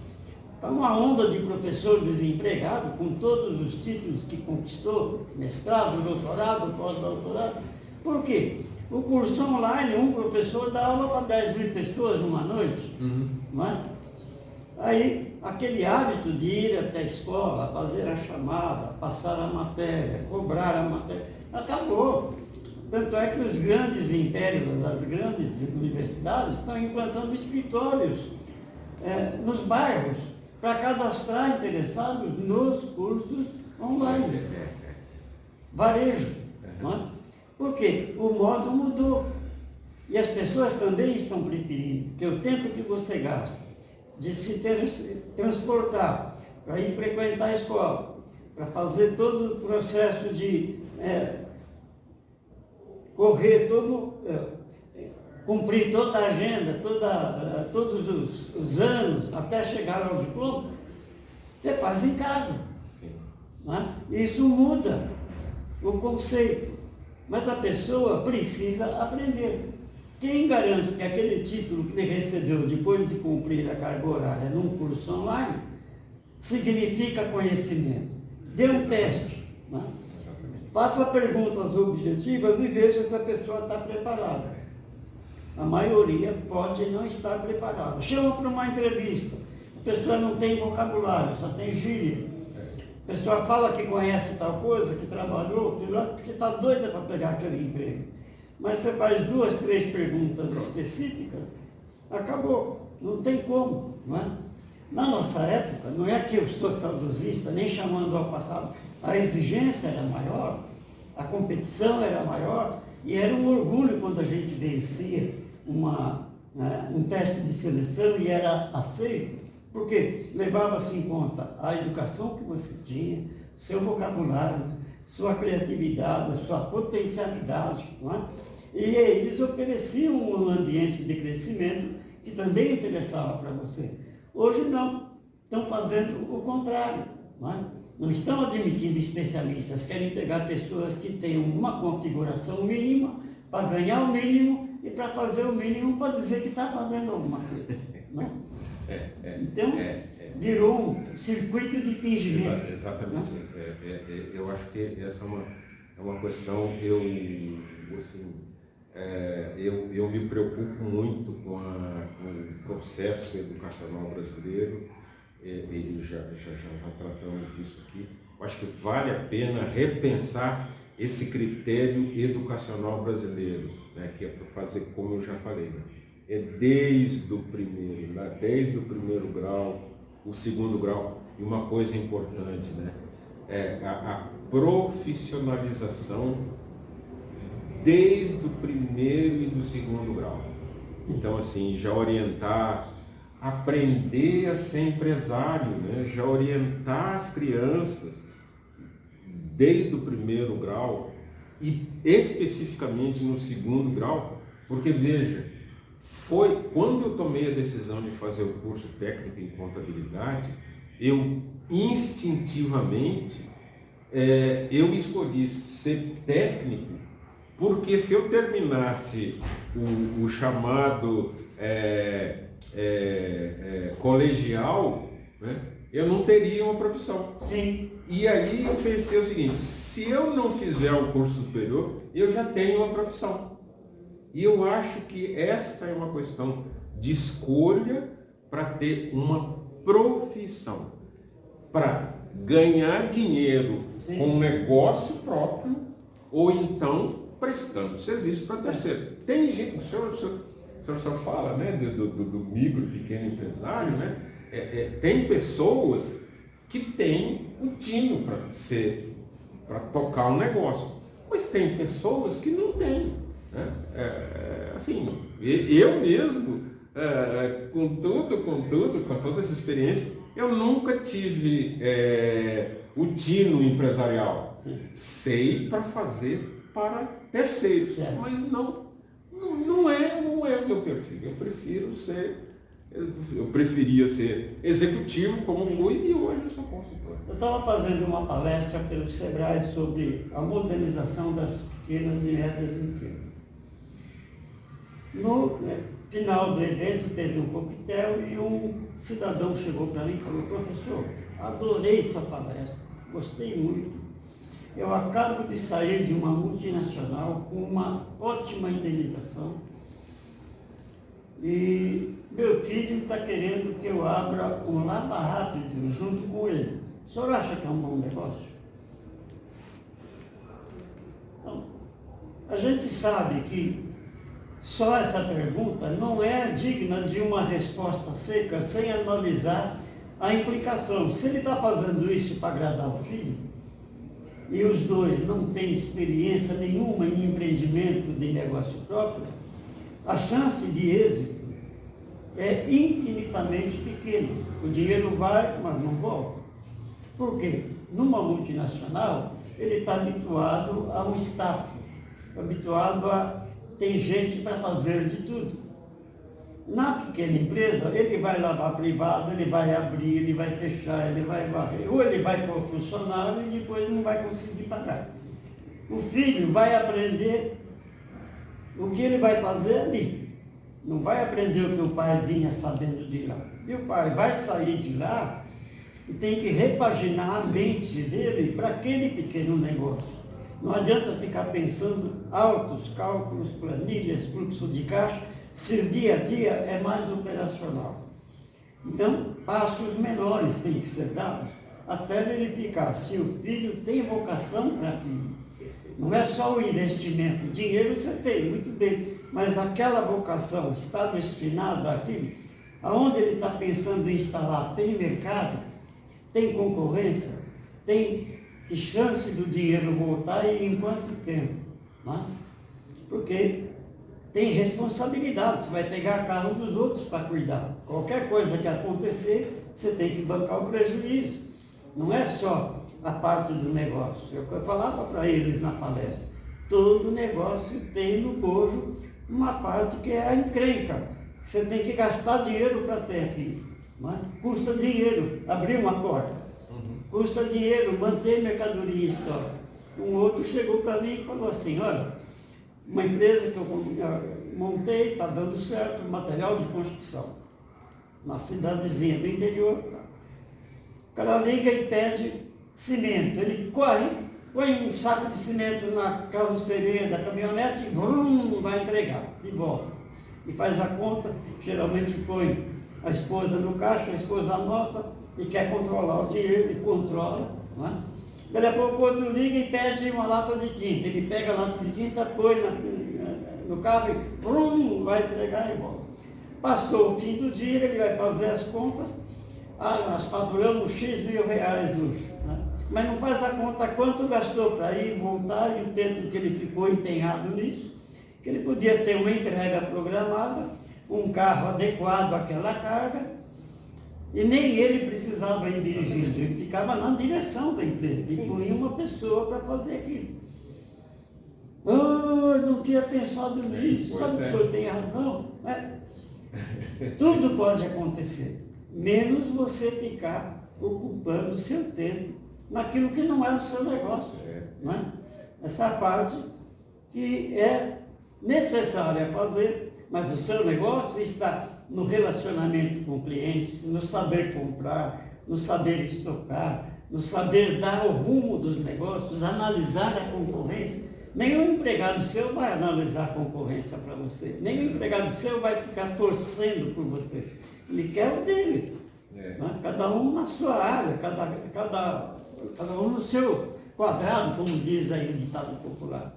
Está uma onda de professor desempregado, com todos os títulos que conquistou, mestrado, doutorado, pós-doutorado. Por quê? O curso online, um professor dá aula para 10 mil pessoas numa noite. Não é? Aí, aquele hábito de ir até a escola, fazer a chamada, passar a matéria, cobrar a matéria, acabou. Tanto é que os grandes impérios, as grandes universidades estão implantando escritórios nos bairros para cadastrar interessados nos cursos online. Varejo. Não é? Por quê? O modo mudou. E as pessoas também estão preferindo que o tempo que você gasta de se transportar para ir frequentar a escola, para fazer todo o processo de correr cumprir toda a agenda, todos os anos, até chegar ao diploma, você faz em casa. Né? Isso muda o conceito, mas a pessoa precisa aprender. Quem garante que aquele título que ele recebeu depois de cumprir a carga horária num curso online significa conhecimento? Dê um teste. Né? Faça perguntas objetivas e veja se a pessoa está preparada. A maioria pode não estar preparada. Chama para uma entrevista. A pessoa não tem vocabulário, só tem gíria. A pessoa fala que conhece tal coisa, que trabalhou, porque está doida para pegar aquele emprego. Mas você faz 2, 3 perguntas específicas, acabou. Não tem como, não é? Na nossa época, não é que eu sou saudosista, nem chamando ao passado, a exigência era maior, a competição era maior, e era um orgulho quando a gente vencia um teste de seleção e era aceito, porque levava-se em conta a educação que você tinha, seu vocabulário, sua criatividade, sua potencialidade, não é? E eles ofereciam um ambiente de crescimento que também interessava para você. Hoje não, estão fazendo o contrário, não é? Não estão admitindo especialistas, querem pegar pessoas que tenham uma configuração mínima para ganhar o mínimo e para fazer o mínimo para dizer que está fazendo alguma coisa. Não é? Então, virou um circuito de fingimento. Exatamente. Eu acho que essa é uma questão, eu me preocupo muito com o processo educacional brasileiro, e já tratamos disso aqui. Eu acho que vale a pena repensar esse critério educacional brasileiro, né, que é para fazer, como eu já falei, né, desde o primeiro grau, o segundo grau, e uma coisa importante, né, a profissionalização desde o primeiro e do segundo grau. Então, assim, já orientar, aprender a ser empresário, né, já orientar as crianças desde o primeiro grau e especificamente no segundo grau, porque veja, foi quando eu tomei a decisão de fazer o curso técnico em contabilidade, eu instintivamente eu escolhi ser técnico, porque se eu terminasse o chamado colegial, né, eu não teria uma profissão. Sim. E aí eu pensei o seguinte, se eu não fizer um curso superior, eu já tenho uma profissão. E eu acho que esta é uma questão de escolha para ter uma profissão, para ganhar dinheiro Sim. com um negócio próprio, ou então prestando serviço para terceiro. Tem gente, o senhor fala, né, do micro, pequeno empresário, né? Tem pessoas que têm o tino para tocar um negócio, mas tem pessoas que não têm. Né? Assim, eu mesmo, com toda essa experiência, eu nunca tive o tino empresarial. Sim. Sei para fazer para terceiros, certo. Mas não é o meu perfil. Eu preferia ser executivo como fui e hoje eu sou consultor. Eu estava fazendo uma palestra pelo Sebrae sobre a modernização das pequenas e médias empresas. No final do evento teve um coquetel e um cidadão chegou para mim e falou: professor, adorei sua palestra, gostei muito. Eu acabo de sair de uma multinacional com uma ótima indenização e meu filho está querendo que eu abra um Lava Rápido junto com ele. O senhor acha que é um bom negócio? Não. A gente sabe que só essa pergunta não é digna de uma resposta seca, sem analisar a implicação. Se ele está fazendo isso para agradar o filho, e os dois não têm experiência nenhuma em empreendimento de negócio próprio, a chance de êxito é infinitamente pequena. O dinheiro vai, mas não volta. Por quê? Numa multinacional, ele está habituado a um status, habituado a ter gente para fazer de tudo. Na pequena empresa, ele vai lavar privado, ele vai abrir, ele vai fechar, ele vai varrer. Ou ele vai pôr funcionário e depois não vai conseguir pagar. O filho vai aprender o que ele vai fazer ali. Não vai aprender o que o pai vinha sabendo de lá. E o pai vai sair de lá e tem que repaginar a mente dele para aquele pequeno negócio. Não adianta ficar pensando altos cálculos, planilhas, fluxo de caixa, se o dia a dia é mais operacional. Então, passos menores têm que ser dados até verificar se o filho tem vocação para aquilo. Não é só o investimento. Dinheiro você tem, muito bem, mas aquela vocação está destinada àquilo. Aonde ele está pensando em instalar? Tem mercado? Tem concorrência? Tem que chance do dinheiro voltar e em quanto tempo? Não é? Porque tem responsabilidade, você vai pegar carro dos outros para cuidar. Qualquer coisa que acontecer, você tem que bancar o prejuízo. Não é só a parte do negócio. Eu falava para eles na palestra, todo negócio tem no bojo uma parte que é a encrenca. Você tem que gastar dinheiro para ter aquilo. Não é? Custa dinheiro abrir uma porta. Custa dinheiro manter mercadoria em estoque. Um outro chegou para mim e falou assim, olha, uma empresa que eu montei, está dando certo, material de construção, na cidadezinha do interior. O cara liga e pede cimento. Ele corre, põe um saco de cimento na carroceria da caminhonete e vrum, vai entregar, e volta. E faz a conta, geralmente põe a esposa no caixa, a esposa anota e quer controlar o dinheiro, e controla. Não é? Daí a pouco o outro liga e pede uma lata de tinta. Ele pega a lata de tinta, põe no carro e vrum, vai entregar e volta. Passou o fim do dia, ele vai fazer as contas. Nós faturamos X mil reais luxo. Né? Mas não faz a conta quanto gastou para ir, voltar e o tempo que ele ficou empenhado nisso. Que ele podia ter uma entrega programada, um carro adequado àquela carga, e nem ele precisava ir dirigindo, ele ficava na direção da empresa e punha uma pessoa para fazer aquilo. Não tinha pensado nisso, sabe que o senhor tem razão? Tudo pode acontecer, menos você ficar ocupando o seu tempo naquilo que não é o seu negócio. Não é? Essa parte que é necessária fazer, mas o seu negócio está no relacionamento com clientes, no saber comprar, no saber estocar, no saber dar o rumo dos negócios, analisar a concorrência. Nenhum empregado seu vai analisar a concorrência para você, nenhum empregado seu vai ficar torcendo por você. Ele quer o dele. Né? Cada um na sua área, cada um no seu quadrado, como diz aí o ditado popular.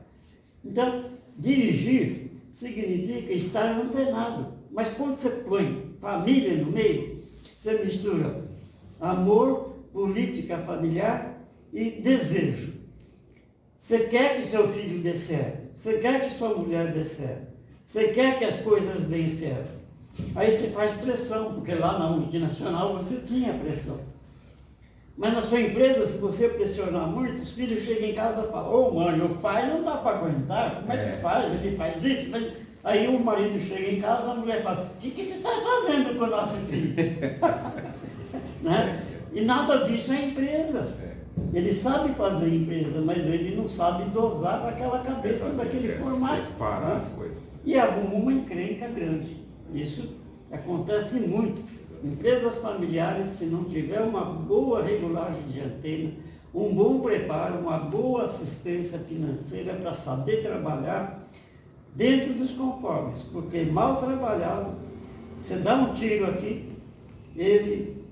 Então, dirigir significa estar antenado. Mas quando você põe família no meio, você mistura amor, política familiar e desejo. Você quer que seu filho dê certo, você quer que sua mulher dê certo, você quer que as coisas deem certo. Aí você faz pressão, porque lá na multinacional você tinha pressão. Mas na sua empresa, se você pressionar muito, os filhos chegam em casa e falam, mãe, o pai não dá para aguentar, como é que faz? Ele faz isso, Aí o marido chega em casa, a mulher fala, o que você está fazendo com o nosso filho? Né? E nada disso é empresa. Ele sabe fazer empresa, mas ele não sabe dosar para aquela cabeça, daquele formato. Separar as coisas. E arruma uma encrenca grande. Isso acontece muito. Empresas familiares, se não tiver uma boa regulagem de antena, um bom preparo, uma boa assistência financeira para saber trabalhar dentro dos conformes, porque mal trabalhado Você dá um tiro aqui, ele,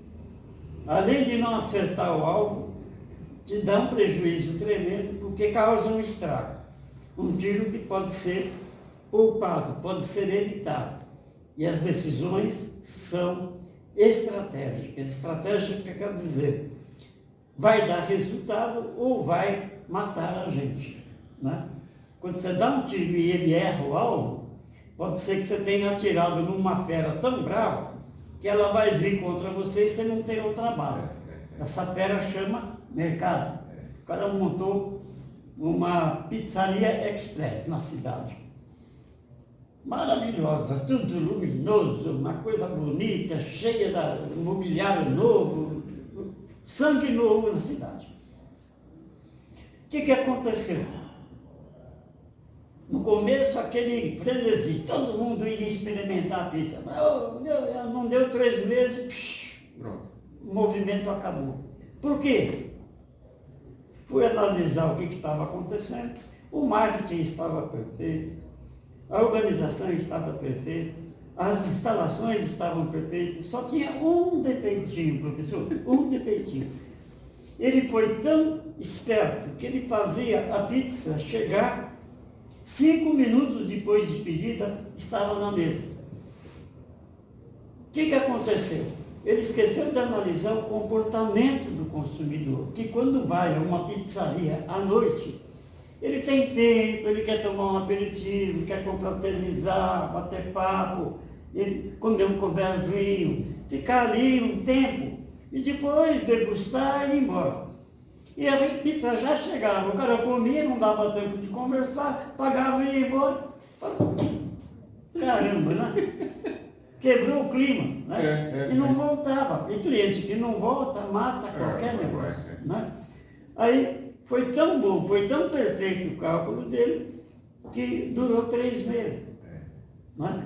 além de não acertar o alvo, te dá um prejuízo tremendo, porque causa um estrago. Um tiro que pode ser poupado, pode ser evitado. E as decisões são estratégicas. Estratégica quer dizer, vai dar resultado ou vai matar a gente, né? Quando você dá um tiro e ele erra o alvo, pode ser que você tenha atirado numa fera tão brava que ela vai vir contra você e você não tem outra bala. Essa fera chama mercado. O cara montou uma pizzaria express na cidade. Maravilhosa, tudo luminoso, uma coisa bonita, cheia de mobiliário novo, sangue novo na cidade. O que aconteceu? No começo, aquele frenesi, todo mundo ia experimentar a pizza. Não deu 3 meses, o movimento acabou. Por quê? Fui analisar o que estava acontecendo, o marketing estava perfeito, a organização estava perfeita, as instalações estavam perfeitas, só tinha um defeitinho, professor, um defeitinho. Ele foi tão esperto que ele fazia a pizza chegar 5 minutos depois de pedida, estava na mesa. O que aconteceu? Ele esqueceu de analisar o comportamento do consumidor, que quando vai a uma pizzaria à noite, ele tem tempo, ele quer tomar um aperitivo, quer confraternizar, bater papo, ele comer um coberzinho, ficar ali um tempo e depois degustar e ir embora. E a pizza já chegava, o cara comia, não dava tempo de conversar, pagava e ia embora. Caramba, né? Quebrou o clima, né? E não voltava. E cliente que não volta, mata qualquer negócio, né? Aí foi tão bom, foi tão perfeito o cálculo dele, que durou 3 meses. Né?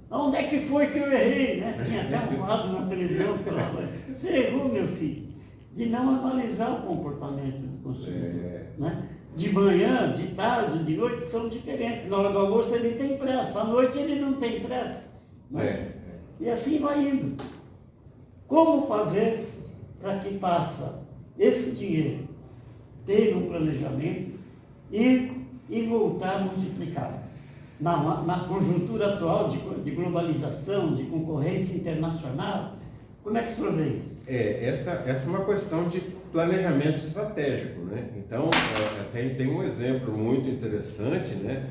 Onde é que foi que eu errei? Né? Tinha até um quadro na televisão que falava, você errou, meu filho, de não analisar o comportamento do consumidor. Né? De manhã, de tarde, de noite são diferentes. Na hora do almoço ele tem pressa, à noite ele não tem pressa. Né? E assim vai indo. Como fazer para que passa esse dinheiro, ter um planejamento e voltar multiplicado? Na conjuntura atual de globalização, de concorrência internacional, como é que o senhor vê isso? Essa é uma questão de planejamento estratégico, né? Então, tem um exemplo muito interessante, né?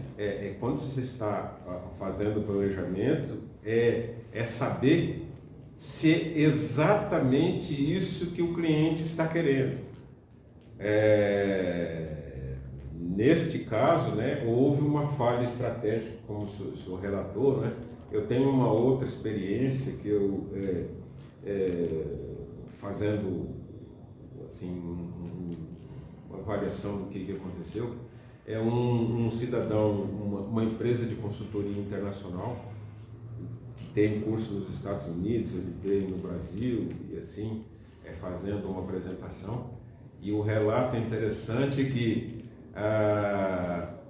Quando você está fazendo o planejamento, é saber se é exatamente isso que o cliente está querendo. Neste caso, né, houve uma falha estratégica, como o senhor relatou, né? Eu tenho uma outra experiência que eu, fazendo assim, uma avaliação do que aconteceu, um cidadão, uma empresa de consultoria internacional, que tem curso nos Estados Unidos, ele veio no Brasil e assim, fazendo uma apresentação, e o relato é interessante que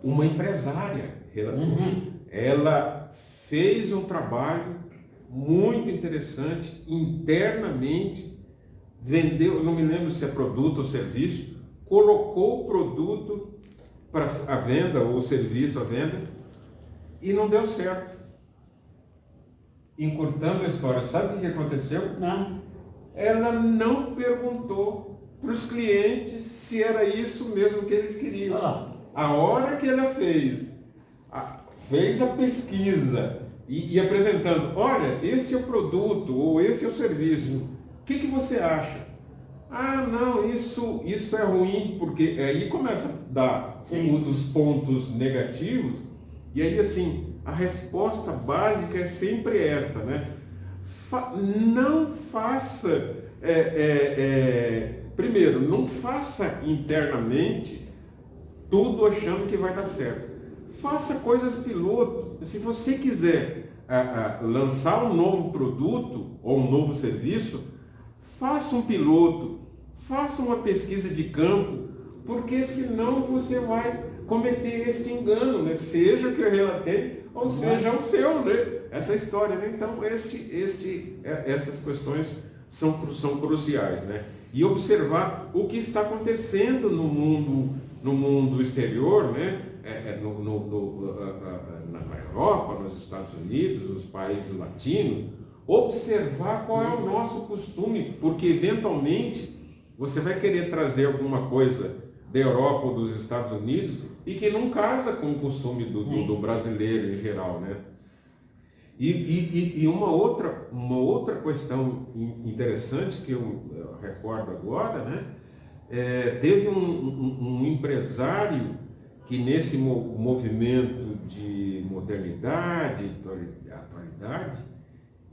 uma empresária relatou, ela fez um trabalho muito interessante internamente, vendeu, não me lembro se é produto ou serviço, colocou o produto para a venda ou o serviço à venda e não deu certo. Encurtando a história, sabe o que aconteceu? Não. Ela não perguntou para os clientes se era isso mesmo que eles queriam. A hora que ela fez a pesquisa e apresentando, olha, esse é o produto ou esse é o serviço, o que você acha? Não, isso é ruim, porque aí começa a dar os pontos negativos, e aí assim, a resposta básica é sempre esta, né? Não faça, primeiro, não faça internamente tudo achando que vai dar certo. Faça coisas piloto. Se você quiser lançar um novo produto ou um novo serviço, faça um piloto, faça uma pesquisa de campo, porque senão você vai cometer este engano, né? Seja o que eu relatei, ou seja o seu, né? Essa história, né? Então, essas questões são cruciais, né? E observar o que está acontecendo no mundo exterior, né? Na Europa, nos Estados Unidos, nos países latinos, observar qual é o nosso costume, porque eventualmente você vai querer trazer alguma coisa da Europa ou dos Estados Unidos e que não casa com o costume do brasileiro em geral, né? E uma outra questão interessante que eu recordo agora, né? Teve um empresário que nesse movimento de modernidade, atualidade,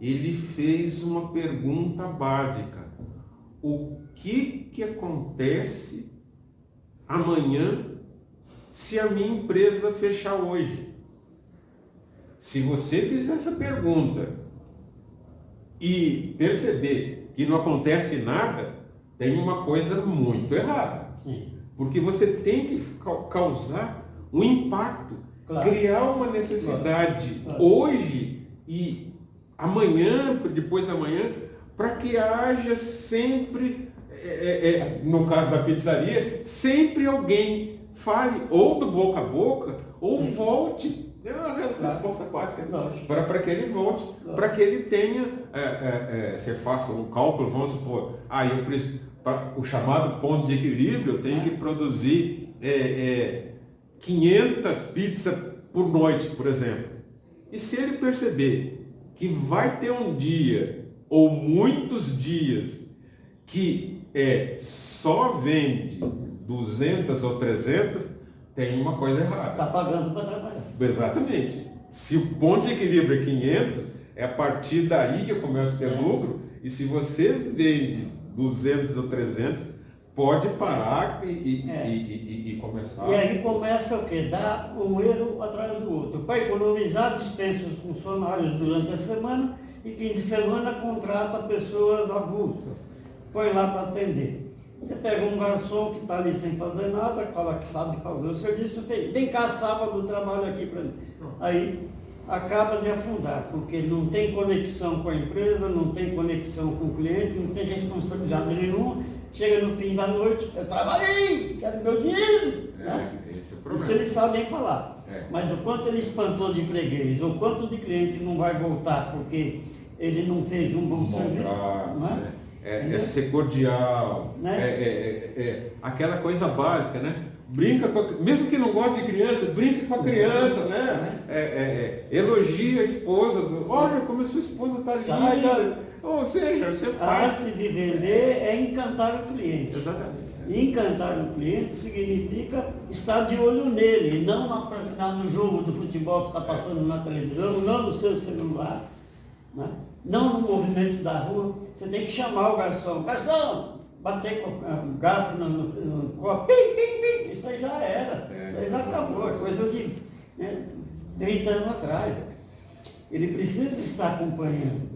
ele fez uma pergunta básica: o que acontece amanhã se a minha empresa fechar hoje? Se você fizer essa pergunta e perceber que não acontece nada, tem uma coisa muito errada. Sim. Porque você tem que causar um impacto, Claro. criar uma necessidade Claro. hoje e amanhã, depois da manhã, para que haja sempre, no caso da pizzaria, sempre alguém fale ou do boca a boca ou Sim. volte. É uma resposta básica. Lógico. Para que ele volte, para que ele tenha, você faça um cálculo, vamos supor, eu preciso, o chamado ponto de equilíbrio, eu tenho que produzir 500 pizzas por noite, por exemplo. E se ele perceber que vai ter um dia ou muitos dias que só vende 200 ou 300, tem uma coisa errada. Está pagando para trabalhar. Exatamente. Se o ponto de equilíbrio é 500, é a partir daí que eu começo a ter lucro. E se você vende 200 ou 300, pode parar e começar. E aí começa o quê? Dá um erro atrás do outro. Para economizar, dispensa os funcionários durante a semana e fim de semana contrata pessoas avulsas. Põe lá para atender. Você pega um garçom que está ali sem fazer nada, fala que sabe fazer o serviço, vem cá sábado, trabalho aqui para mim. Aí acaba de afundar, porque não tem conexão com a empresa, não tem conexão com o cliente, não tem responsabilidade nenhuma. Chega no fim da noite, eu trabalhei, quero meu dinheiro. Esse é o problema. Isso eles sabem falar. Mas o quanto ele espantou de freguês, ou quanto de cliente não vai voltar porque ele não fez um bom serviço. Não é? Ser cordial, Né? aquela coisa básica, né? Brinca mesmo que não goste de criança, brinca com a criança, né? Elogia a esposa, olha como a sua esposa está linda. Ou seja, você A faz. arte de vender é encantar o cliente. Exatamente. E encantar o cliente significa estar de olho nele, não no jogo do futebol que está passando na televisão, não no seu celular, né? Não no movimento da rua. Você tem que chamar o garçom. Garçom, bater com o garfo no copo, pim, pim, pim. Isso aí já era. Isso aí já acabou. É coisa de 30 anos atrás. Ele precisa estar acompanhando.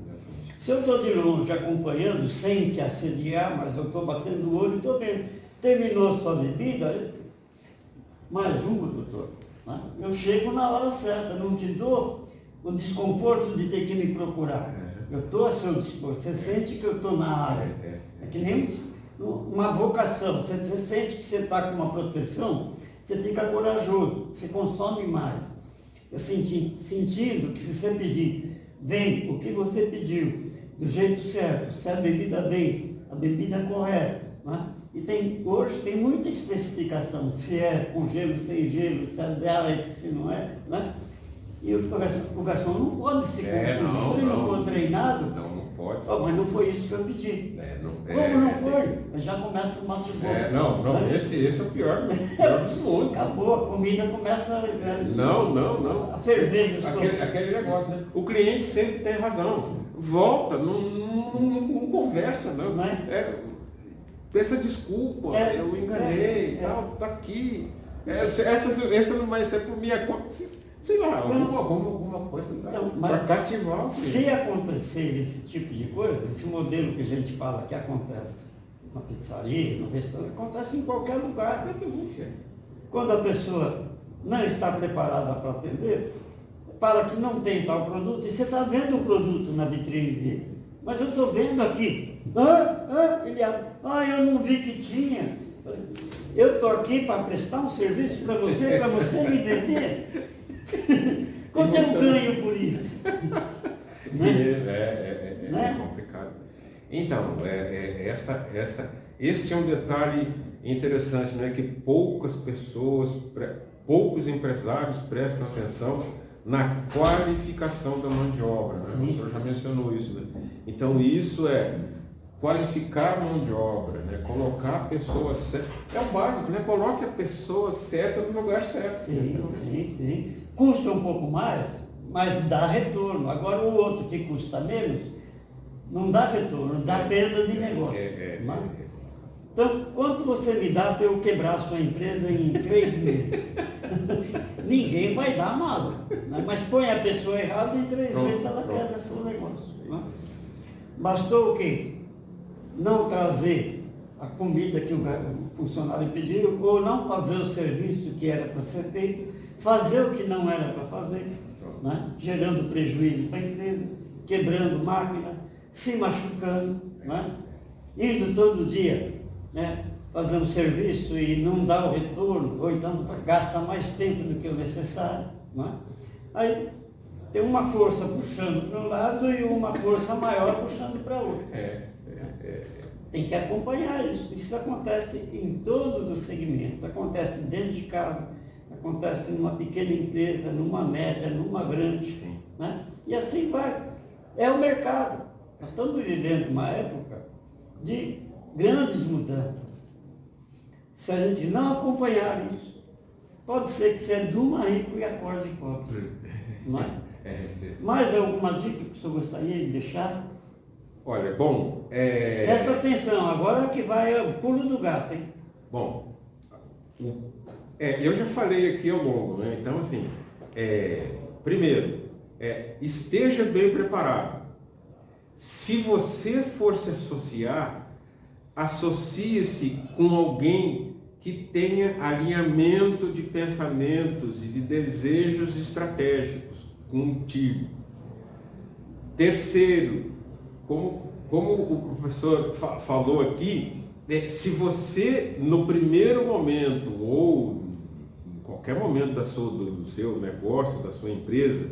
Se eu estou de longe acompanhando, sem te assediar, mas eu estou batendo o olho e estou vendo. Terminou sua bebida? Mais uma, doutor. Né? Eu chego na hora certa, não te dou o desconforto de ter que me procurar. Eu estou a seu dispor. Você sente que eu estou na área. É que nem uma vocação. Você sente que você está com uma proteção, você fica corajoso, você consome mais. Você sentindo que se você pedir, vem o que você pediu, do jeito certo, se a bebida vem, a bebida correta. Né? E hoje tem muita especificação, se é com gelo, sem gelo, se é dialete, se não é. Né? E o garçom não pode se confundir. Se ele não for treinado, não pode. Mas não foi isso que eu pedi. Como não foi? Já começa o mato bom. Esse é o pior dos mundos. Acabou, a comida começa a ferver. Aquele negócio, né? O cliente sempre tem razão. Volta, não conversa, não. Peça desculpa, eu enganei, tá aqui. Essa não vai ser por minha conta. Sei lá, alguma coisa para cativar o cliente. Se acontecer esse tipo de coisa, esse modelo que a gente fala que acontece na pizzaria, no restaurante, acontece em qualquer lugar. Quando a pessoa não está preparada para atender, fala que não tem tal produto, e você está vendo o produto na vitrine dele. Mas eu estou vendo aqui. Ele abre. Eu não vi que tinha. Eu estou aqui para prestar um serviço para você me vender. Quanto eu ganho por isso? É complicado. Então, este é um detalhe interessante, né? Que poucas pessoas, poucos empresários prestam atenção na qualificação da mão de obra, né? O senhor já mencionou isso, né? Então isso é qualificar a mão de obra, né? Colocar a pessoa certa, é o básico, né? Coloque a pessoa certa no lugar certo. Sim. Custa um pouco mais, mas dá retorno. Agora o outro que custa menos, não dá retorno, dá perda de negócio. Então, quanto você me dá para eu quebrar a sua empresa em 3 meses? Ninguém vai dar nada. Né? Mas põe a pessoa errada, em 3 meses ela quebra seu negócio. Né? Bastou o quê? Não trazer a comida que o funcionário pediu, ou não fazer o serviço que era para ser feito, fazer o que não era para fazer, né? Gerando prejuízo para a empresa, quebrando máquina, se machucando, né? Indo todo dia, né? Fazendo serviço e não dá o retorno, ou então gasta mais tempo do que o necessário. Né? Aí tem uma força puxando para um lado e uma força maior puxando para o outro. Tem que acompanhar isso. Isso acontece em todos os segmentos. Acontece dentro de casa, acontece numa pequena empresa, numa média, numa grande. Né? E assim vai. É o mercado. Nós estamos vivendo uma época de grandes mudanças. Se a gente não acompanhar isso, pode ser que você durma rico e acorde pobre. Não é? Mais alguma dica que o senhor gostaria de deixar? Olha, bom... Presta atenção, agora que vai o pulo do gato, hein? Bom, eu já falei aqui ao longo, né? Então, assim, primeiro, esteja bem preparado. Se você for se associar, associe-se com alguém que tenha alinhamento de pensamentos e de desejos estratégicos contigo. Terceiro, como o professor falou aqui, se você no primeiro momento ou em qualquer momento do seu negócio, da sua empresa,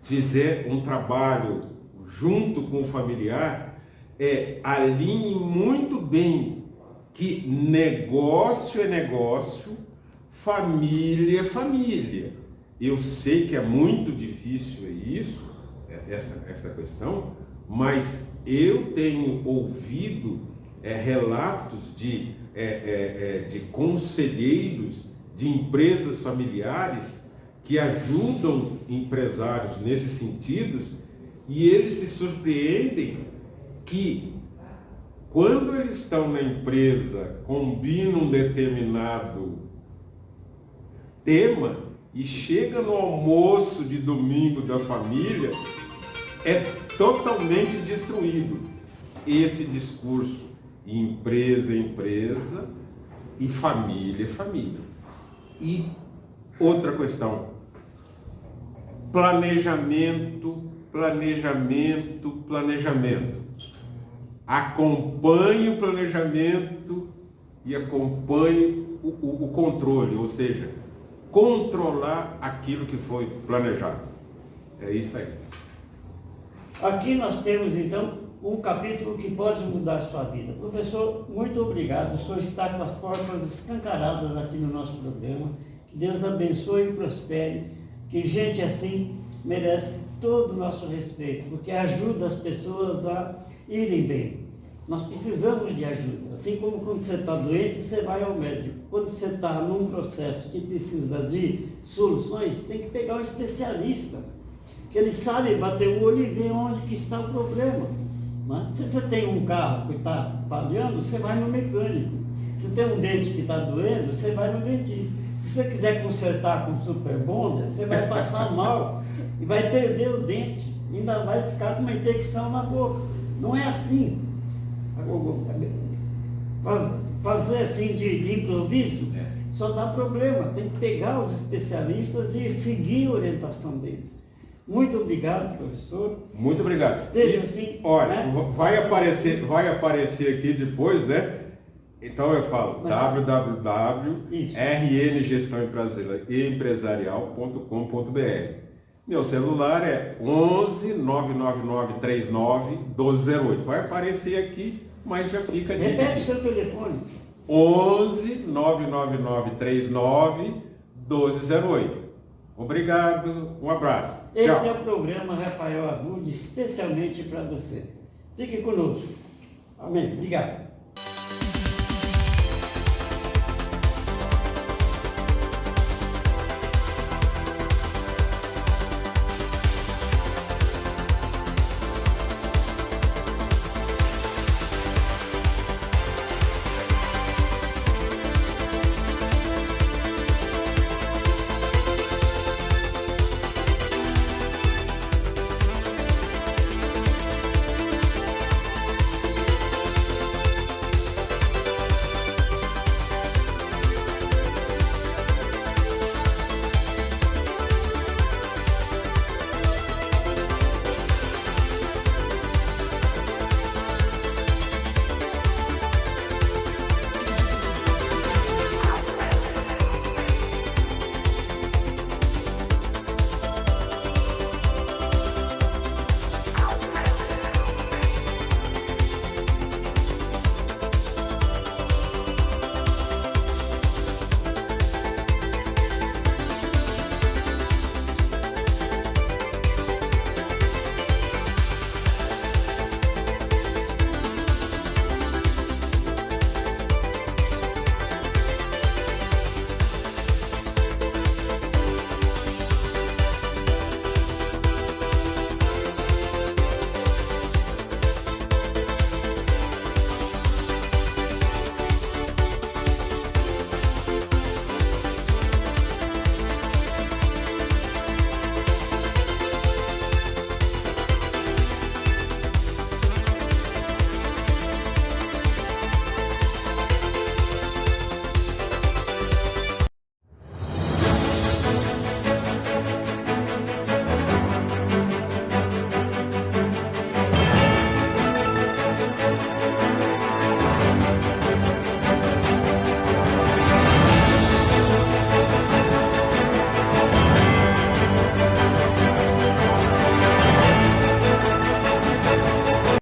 fizer um trabalho junto com o familiar, alinhe muito bem que negócio é negócio, família é família. Eu sei que é muito difícil isso, essa questão, mas eu tenho ouvido relatos de conselheiros de empresas familiares que ajudam empresários nesses sentidos, e eles se surpreendem que quando eles estão na empresa, combinam um determinado tema e chega no almoço de domingo da família, é totalmente destruído. Esse discurso, empresa é empresa e família é família. E outra questão, planejamento. Acompanhe o planejamento e acompanhe o controle, ou seja, controlar aquilo que foi planejado. É isso aí. Aqui nós temos então um capítulo que pode mudar a sua vida. Professor, muito obrigado. O senhor está com as portas escancaradas aqui no nosso programa. Que Deus abençoe e prospere. Que gente assim merece todo o nosso respeito, porque ajuda as pessoas a irem bem. Nós precisamos de ajuda. Assim como quando você está doente, você vai ao médico. Quando você está num processo que precisa de soluções, tem que pegar um especialista, que ele sabe bater o olho e ver onde que está o problema. Né? Se você tem um carro que está falhando, você vai no mecânico. Se tem um dente que está doendo, você vai no dentista. Se você quiser consertar com super bonder, você vai passar mal e vai perder o dente. Ainda vai ficar com uma infecção na boca. Não é assim. Fazer assim de improviso, só dá problema. Tem que pegar os especialistas e seguir a orientação deles. Muito obrigado, professor. Muito obrigado. Esteja assim. Olha, né? vai aparecer aqui depois, né? Então eu falo www.rngestãoempresarial.com.br. Meu celular é 11 999 39 1208. Vai aparecer aqui, mas já fica a dica. Repete o seu telefone. 11 999 39 1208. Obrigado, um abraço. Este Tchau. é o programa Rafael Abud, especialmente para você. Fique conosco. Amém. Obrigado.